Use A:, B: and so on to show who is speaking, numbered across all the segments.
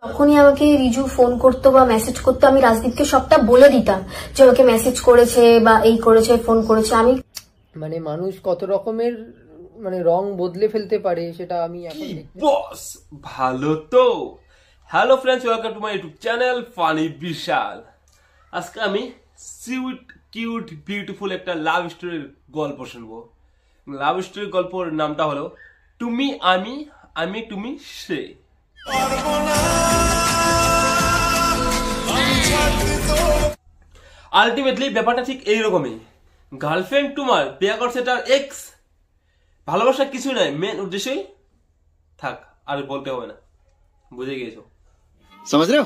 A: যখনই আমাকে রিজু ফোন করতো বা মেসেজ করতো আমি রাজদীপকে সবটা বলে দিতাম যে আমাকে মেসেজ করেছে বা এই করেছে ফোন করেছে। আমি
B: মানে মানুষ কত রকমের মানে রং বদলে ফেলতে পারে সেটা আমি এখন
C: বস ভালো তো। Hello friends, welcome to my YouTube channel funny Bishal. আজকে আমি সুইট কিউট বিউটিফুল একটা লাভ স্টোরির গল্প শুনবো। লাভ স্টোরির গল্পের নামটা হলো তুমি আমি, আমি তুমি সে। আলটিমেটলি ব্যাপারটা ঠিক এইরকমই। গার্লফ্রেন্ড তোমার বিয়ে করছে তার এক্স। ভালোবাসা কিছু নাই, মেন উদ্দেশ্যই থাক, আর বলতে হবে না, বুঝে গিয়েছো।
D: समझ रहे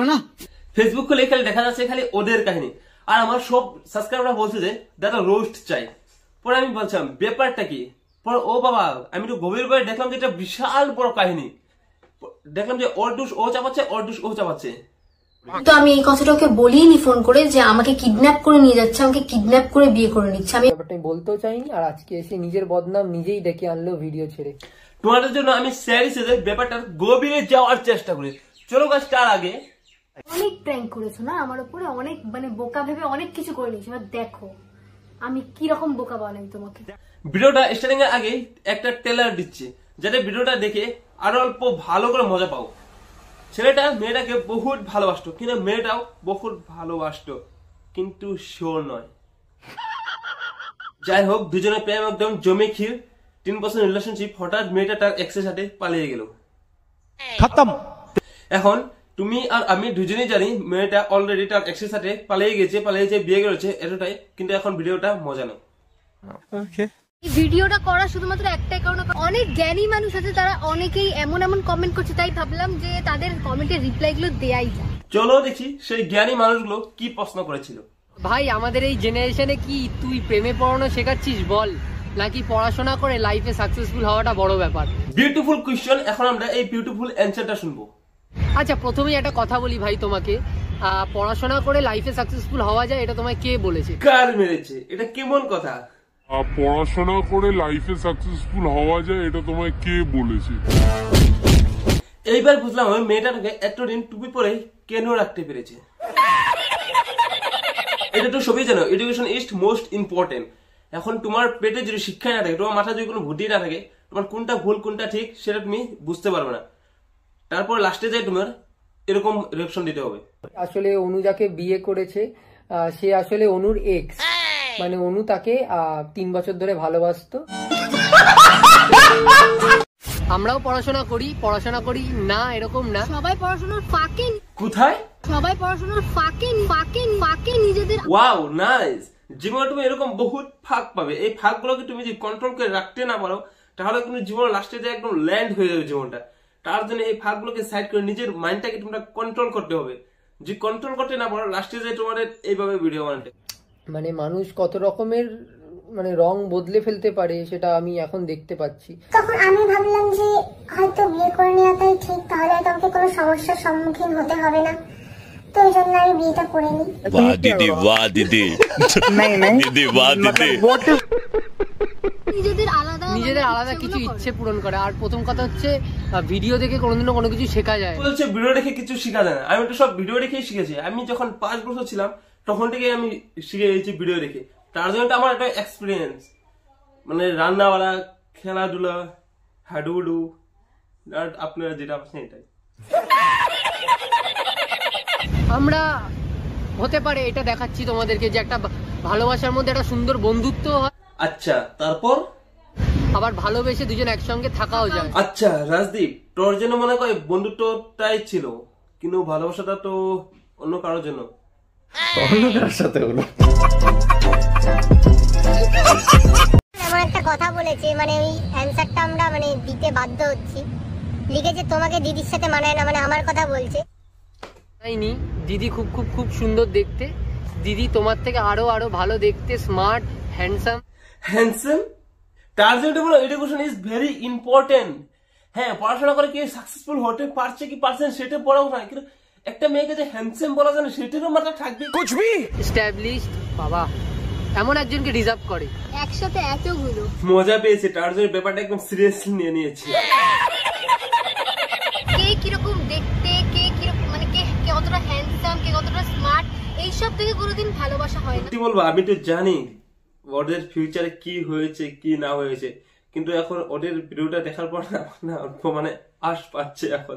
D: हो ना?
C: ফেসবুক খুলে খালি দেখা যাচ্ছে খালি ওদের কাহিনী, আর আমার সব সাবস্ক্রাইবাররা বলছে যে দাদা রোস্ট চাই। পরে আমি বলছিলাম ব্যাপারটা কি, পরে ও বাবা আমি একটু গভীর করে দেখলাম যে এটা বিশাল বড় কাহিনী। দেখলাম যে ওর দোষ ও চাপাচ্ছে, ওর দোষ ও চাপাচ্ছে।
A: তো আমি এই কথাটাকে বলিনি ফোন করে যে আমাকে কিডন্যাপ করে নিয়ে যাচ্ছে, আমাকে কিডন্যাপ করে বিয়ে করে নিচ্ছে। আমি
B: ব্যাপারটা বলতেও চাইনি, আর আজকে এসে নিজের বদনাম নিজেই ডেকে আনলো ভিডিও ছেড়ে।
C: তোমাদের জন্য আমি সিরিজে ব্যাপারটার গভীরে যাওয়ার চেষ্টা করি। চলো গাছ, তার আগে
A: অনেক প্র্যাঙ্ক করেছো না আমার উপরে, অনেক মানে বোকা ভেবে অনেক কিছু করে নিয়েছো। এবার দেখো আমি কি রকম বোকা বানাই তোমাকে।
C: ভিডিওটা স্টার্টিং এর আগে একটা ট্রেলার দিচ্ছে, যাতে ভিডিওটা দেখে আরো অল্প ভালো করে মজা পাও। ছেলেটা মেয়েটাকে বহুত ভালোবাসতো, কিন্তু মেয়েটাও বহুত ভালোবাসতো, কিন্তু শিওর নয়। যাই হোক, দুজনের প্রেম একদম জমে ক্ষীর। 3% রিলেশনশিপ, হঠাৎ মেয়েটা তার এক্সের সাথে পালিয়ে গেল। খতম। এখন তুমি আর আমি দুজনেই জানি মেয়েটা অলরেডি তার এক্সের সাথে পালিয়ে গেছে, বিয়ে করেছে, এতটাই। কিন্তু এখন ভিডিওটা মজা নেই।
A: এই ভিডিওটা করা শুধুমাত্র একটাই কারণ, অনেক জ্ঞানী মানুষ আছে, তারা অনেকেই এমন এমন কমেন্ট করছে, তাই ভাবলাম যে তাদের কমেন্টের রিপ্লাই গুলো দেয়াই যায়।
C: চলো দেখি সেই জ্ঞানী মানুষগুলো কি প্রশ্ন করেছিল।
B: ভাই আমাদের এই জেনারেশনে কি তুই প্রেমে পড়ানো শেখাচ্ছিস বল, নাকি পড়াশোনা করে লাইফে সাকসেসফুল হওয়াটা বড় ব্যাপার?
C: Beautiful question. এখন আমরা এই বিউটিফুল অ্যানসারটা শুনবো।
B: আচ্ছা, প্রথমেই একটা কথা বলি ভাই তোমাকে, পড়াশোনা করে লাইফে সাকসেসফুল হওয়া যায় এটা তোমায় কে বলেছে?
C: কার মেরেছে? এটা কেমন কথা?
E: পড়াশোনা করে লাইফে সাকসেসফুল হওয়া যায় এটা তোমায় কে বলেছে?
C: এইবার বুঝলাম ওই মেয়েটাকে এতদিন টুপি পরে কেন রাখতে পেরেছে। এটা তো সবই জানো, এডুকেশন ইজ মোস্ট ইম্পর্টেন্ট। এখন তোমার পেটে যদি শিক্ষা না থাকে, তোমার মাথায় যদি কোনো বুদ্ধি না থাকে, তোমার কোনটা ভুল কোনটা ঠিক সেটা তুমি বুঝতে পারবে না। তারপর লাস্টে যাই তোমার এরকম রিঅ্যাকশন দিতে হবে।
B: আসলে অনু যাকে বিয়ে করেছে সে আসলে অনুর এক্স, মানে অনু তাকে 3 বছর ধরে ভালোবাসতো। আমরাও পড়াশোনা করি না এরকম না,
A: সবাই পড়াশোনার ফাঁকে,
C: কোথায়
A: সবাই পড়াশোনার ফাঁকে নিজেদের।
C: Wow nice. জীবনে তুমি এরকম বহুত ফাঁক পাবে। এই ফাঁকগুলোকে তুমি যদি কন্ট্রোল করে রাখতে না পারো, তাহলে কিন্তু জীবন লাস্টে যায় একদম ল্যান্ড হয়ে যাবে জীবনটা। তার জন্য এই ফাঁকগুলোকে সাইড করে নিজের মাইন্ডটাকে তোমরা কন্ট্রোল করতে হবে। যে কন্ট্রোল করতে না পারো, লাস্টে যায় তোমাদের এইভাবে ভিডিও বানাতে।
B: মানে মানুষ কত রকমের মানে রং বদলে ফেলতে পারে সেটা আমি এখন দেখতে পাচ্ছি।
F: তখন আমি ভাবলাম যে হয়তো বিয়ে করে নেওয়াটাই ঠিক, তাহলে হয়তো আমাকে কোনো সমস্যার সম্মুখীন হতে হবে না, তো এই জন্য আমি বিয়েটা করে নিই।
G: वाह दीदी
B: নিজেদের আলাদা কিছু ইচ্ছে পূরণ করে। আর প্রথম কথা হচ্ছে ভিডিও দেখে কোনোদিনও কোনো কিছু শেখা যায়।
C: বলছে ভিডিও দেখে কিছু শেখা যায় না। আমি তো সব ভিডিও দেখেই শিখেছি। আমি যখন 5 বছর ছিলাম তখন থেকেই আমি শিখে গেছি ভিডিও দেখে। তার জন্য আমার একটা এক্সপিরিয়েন্স, মানে রান্না বাড়া, খেলাধুলা, হাডুডু, আপনারা যেটা পাচ্ছেন এটাই।
B: আমরা হতে পারে এটা দেখাচ্ছি তোমাদেরকে যে একটা ভালোবাসার মধ্যে একটা সুন্দর বন্ধুত্ব হয়।
C: আচ্ছা, তারপর
B: আবার ভালোবেসে দুজন একসঙ্গে থাকাও যায়।
C: আচ্ছা রাজদীপ, তোর জন্য মনে হয় বন্ধুত্বটাই ছিল, কিন্তু ভালোবাসাটা তো অন্য কারোর জন্য।
D: অন্য কারোর সাথে হলো।
F: এমন একটা কথা বলেছে, মানে ওই অ্যানসারটা আমরা মানে দিতে বাধ্য হচ্ছি। লিখেছে তোমাকে দিদির সাথে মানায় না, মানে আমার কথা বলছে।
B: তাইনি, দিদি খুব খুব খুব সুন্দর দেখতে, দিদি তোমার থেকে আরো ভালো দেখতে, স্মার্ট, হ্যান্ডসাম।
C: তার জন্য বলো এডুকেশন ইজ ভেরি ইম্পর্টেন্ট। হ্যাঁ, পড়াশোনা করে কি সাকসেসফুল হতে পারছে কি পারছেন সেটা পড়াও না, কিন্তু একটা মেয়েকে যে হ্যান্ডসাম বলা যায় না সেটারও মাথা থাকবে। কুছবি এস্টাবলিশড
B: বাবা এমন একজনকে ডিজার্ভ করে।
A: একসাথে এতগুলো
C: মজা পেয়েছে, তার জন্য ব্যাপারটা একদম সিরিয়াসলি নিয়ে নিয়েছে।
A: এইসব থেকে কোনোদিন ভালোবাসা হয় না।
C: কি বলবো, আমি তো জানি ওদের ফিউচারে কি হয়েছে কি না হয়েছে, কিন্তু এখন ওদের ভিডিওটা দেখার পর না মানে হাস পাচ্ছে, এখন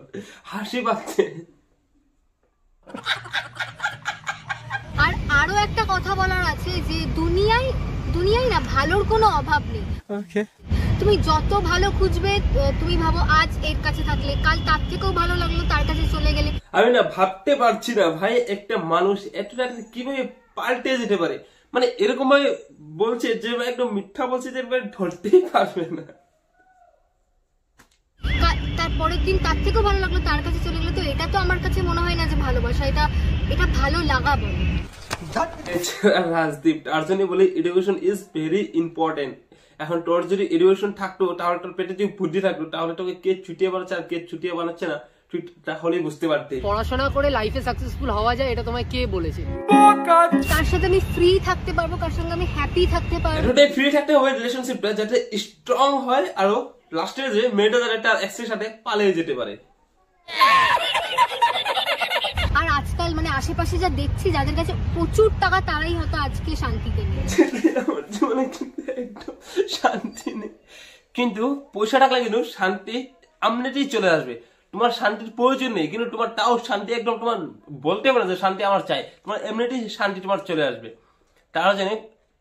C: হাসি পাচ্ছে।
A: আর আরো একটা কথা বলার আছে যে দুনিয়ায় না ভালোর কোনো অভাব নেই। তুমি যত ভালো খুঁজবে, তুমি ভাবো আজ এর কাছে থাকলে কাল তার থেকেও ভালো লাগলো তার কাছে চলে গেলে।
C: আমি না ভাবতে পারছি না ভাই, একটা মানুষ এতটা কিভাবে পাল্টে যেতে পারে। মানে এরকম ভাবে বলছে যে একদম মিথ্যা বলছে যে ধরতেই পারবে না।
A: তারপরের দিন তার থেকেও ভালো লাগলো তার কাছে চলে গেলো, তো এটা তো আমার কাছে মনে হয় না যে ভালোবাসা, এটা ভালো লাগা বলে।
C: রাজদীপ তার জন্য বলি এডুকেশন ইজ ভেরি ইম্পর্টেন্ট। এখন তোর যদি এডুকেশন থাকতো, তাহলে তোর পেটে যদি বুদ্ধি থাকতো, তাহলে তোকে কে ছুটিয়ে বানাচ্ছে আর কে ছুটিয়ে বানাচ্ছে না তুই তাহলেই বুঝতে পারতে।
B: পড়াশোনা করে লাইফে সাকসেসফুল হওয়া যায় এটা তোমায় কে বলেছে?
A: তার সাথে আমি ফ্রি থাকতে পারবো, কার সঙ্গে আমি হ্যাপি থাকতে পারবো।
C: এতটাই ফ্রি থাকতে হবে রিলেশনশিপটা যাতে স্ট্রং হয়, আর লাস্টে যে মেয়েটা যাতে তার এক্সের সাথে পালিয়ে যেতে পারে।
A: আর আজকাল মানে আশেপাশে যা দেখছি যাদের কাছে প্রচুর টাকা, তারাই হয়তো আজকে শান্তিতে নেই।
C: আমার জীবনে কিন্তু একদম শান্তি নেই, কিন্তু পয়সা টাকা কিন্তু শান্তি এমনিতেই চলে আসবে। তোমার শান্তির প্রয়োজন নেই, কিন্তু তোমার তাও শান্তি একদম তোমার বলতে পারে যে শান্তি আমার চাই, তোমার এমনিতেই শান্তি তোমার চলে আসবে। তারা জানে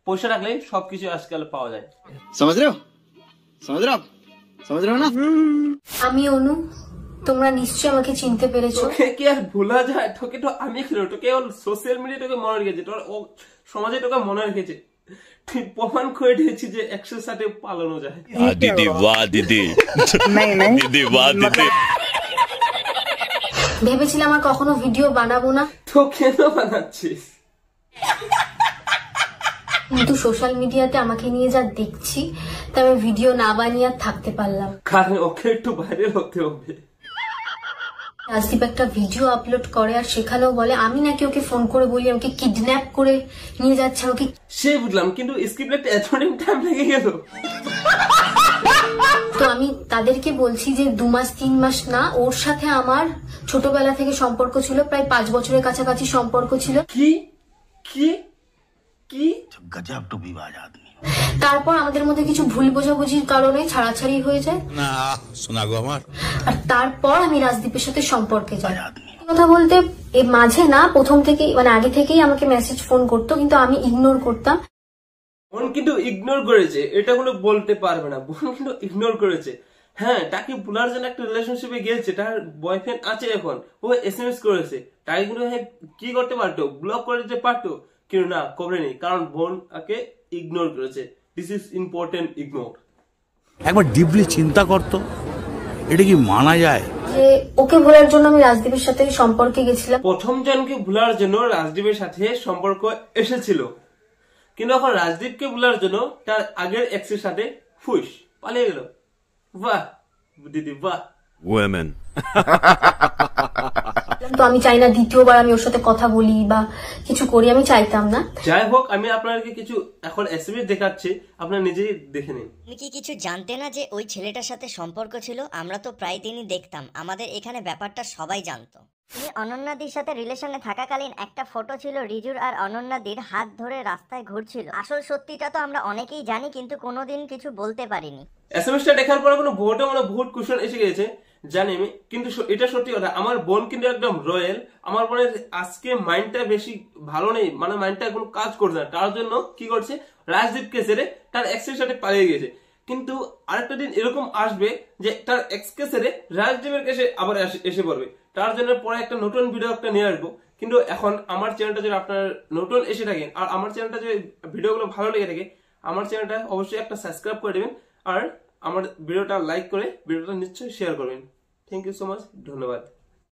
C: পয়সা রাখলে সবকিছু আজকাল পাওয়া যায়।
D: समझ रहे हो ना?
A: আমি অনু, তোমরা নিশ্চয়ই আমাকে চিনতে পেরেছো।
C: তোকে কি আর ভোলা যায়? তোকে তো আমি খেলো, তোকে সোশ্যাল মিডিয়া তোকে মনে রেখেছে, তোর সমাজে তোকে মনে রেখেছে, তুই প্রমাণ করে দিয়েছি যে একশোর সাথে পালানো যায়।
G: দিদি বাহ দিদি, দিদি বাহ দিদি।
A: ভেবেছিলাম আর কখনো ভিডিও বানাবো না,
C: তো কেন বানাচ্ছিস?
A: কিন্তু সোশ্যাল মিডিয়াতে আমাকে নিয়ে যা দেখছি, তাই আমি ভিডিও না বানিয়ে আর থাকতে পারলাম।
C: কারণ ওকে একটু ভাইরাল হতে হবে।
A: রাজদীপ একটা ভিডিও আপলোড করে আর সেখানেও বলে আমি নাকি ওকে ফোন করে বলি আমাকে কিডন্যাপ করে নিয়ে যাচ্ছে আমাকে।
C: সে বুঝলাম, কিন্তু স্ক্রিপ্টে এতদিন টাইম লেগে গেল।
A: তো আমি তাদেরকে বলছি যে 2 মাস 3 মাস না, ওর সাথে আমার ছোটবেলা থেকে সম্পর্ক ছিল, প্রায় 5 বছরের কাছাকাছি সম্পর্ক ছিল।
C: কি কি কি
D: गजब टू विवाद आदमी।
A: তারপর আমাদের মধ্যে কিছু ভুল বোঝাবুঝির কারণে ছাড়াছাড়ি হয়ে যায়।
G: না শোনা গো আমার।
A: আর তারপর আমি রাজদীপের সাথে সম্পর্কে যাই। কথা বলতে এই মাঝে না, প্রথম থেকেই মানে আগে থেকেই আমাকে মেসেজ ফোন করতো, কিন্তু আমি ইগনোর করতাম।
C: বোন কিন্তু ইগনোর করেছে, এটা কোনো বলতে পারবে না। বোন কিন্তু ইগনোর করেছে। হ্যাঁ, তাকে ভুলার জন্য একটা রিলেশনশিপে গেছে, তার বয়ফ্রেন্ড আছে এখন, ও SMS করেছে, তাকে কিন্তু কি করতে পারতো, ব্লক করে দিতে পারতো, কিন্তু না করেনি, কারণ বোন তাকে ইগনোর করেছে। This is important, ignore.
H: একবার ডিপলি চিন্তা করতো, এটা কি মানা যায়?
A: যে ওকে ভোলার জন্য আমি রাজদীপের সাথে সম্পর্কে গেছিলাম।
C: প্রথম জনকে ভুলার জন্য রাজদীপের সাথে সম্পর্ক এসেছিল, কিন্তু এখন রাজদীপকে ভুলার জন্য তার আগের এক্সের সাথে ফুস পালিয়ে গেল। বাহ দিদি বাহ।
G: ওয়েমেন।
A: তো আমি চাই না দ্বিতীয়বার আমি ওর সাথে কথা বলি বা কিছু করি, আমি চাইতাম না।
C: যাই হোক, আমি আপনাদেরকে কিছু এখন SMS দেখাচ্ছি, আপনারা নিজেই দেখে নিন।
I: তুমি কি কিছু জানতে না যে ওই ছেলেটার সাথে সম্পর্ক ছিল? আমরা তো প্রায় দিনই দেখতাম, আমাদের এখানে ব্যাপারটা সবাই জানতো। তুমি অনন্যাদির সাথে রিলেশনে থাকাকালীন একটা ফটো ছিল রিজুর আর অনন্যাদির হাত ধরে রাস্তায় ঘুরছিল। আসল সত্যিটা তো আমরা অনেকেই জানি, কিন্তু কোনোদিন কিছু বলতে পারিনি।
C: SMSটা দেখার পর কোনো ভোটে মানে ভোট কোশ্চেন এসে গেছে জানি আমি, কিন্তু এটা সত্যি কথা, আমার বোন কিন্তু একদম রয়্যাল। আমার বোনের আজকে মাইন্ডটা বেশি ভালো নেই, মানে মাইন্ডটা কোনো কাজ করছে না, তার জন্য কি করছে, রাজদীপকে ছেড়ে তার এক্সের সাথে পালিয়ে গেছে। কিন্তু আরেকটা দিন এরকম আসবে যে তার এক্সকে ছেড়ে রাজদীপের কাছে আবার এসে পড়বে, তার জন্য পরে একটা নতুন ভিডিও একটা নিয়ে আসবো। কিন্তু এখন আমার চ্যানেলটা যদি আপনার নতুন এসে থাকেন আর আমার চ্যানেলটা যদি ভিডিওগুলো ভালো লেগে থাকে, আমার চ্যানেলটা অবশ্যই একটা সাবস্ক্রাইব করে দেবেন আর আমার ভিডিওটা লাইক করে ভিডিওটা নিশ্চয়ই শেয়ার করবেন। থ্যাংক ইউ সো মাচ, ধন্যবাদ।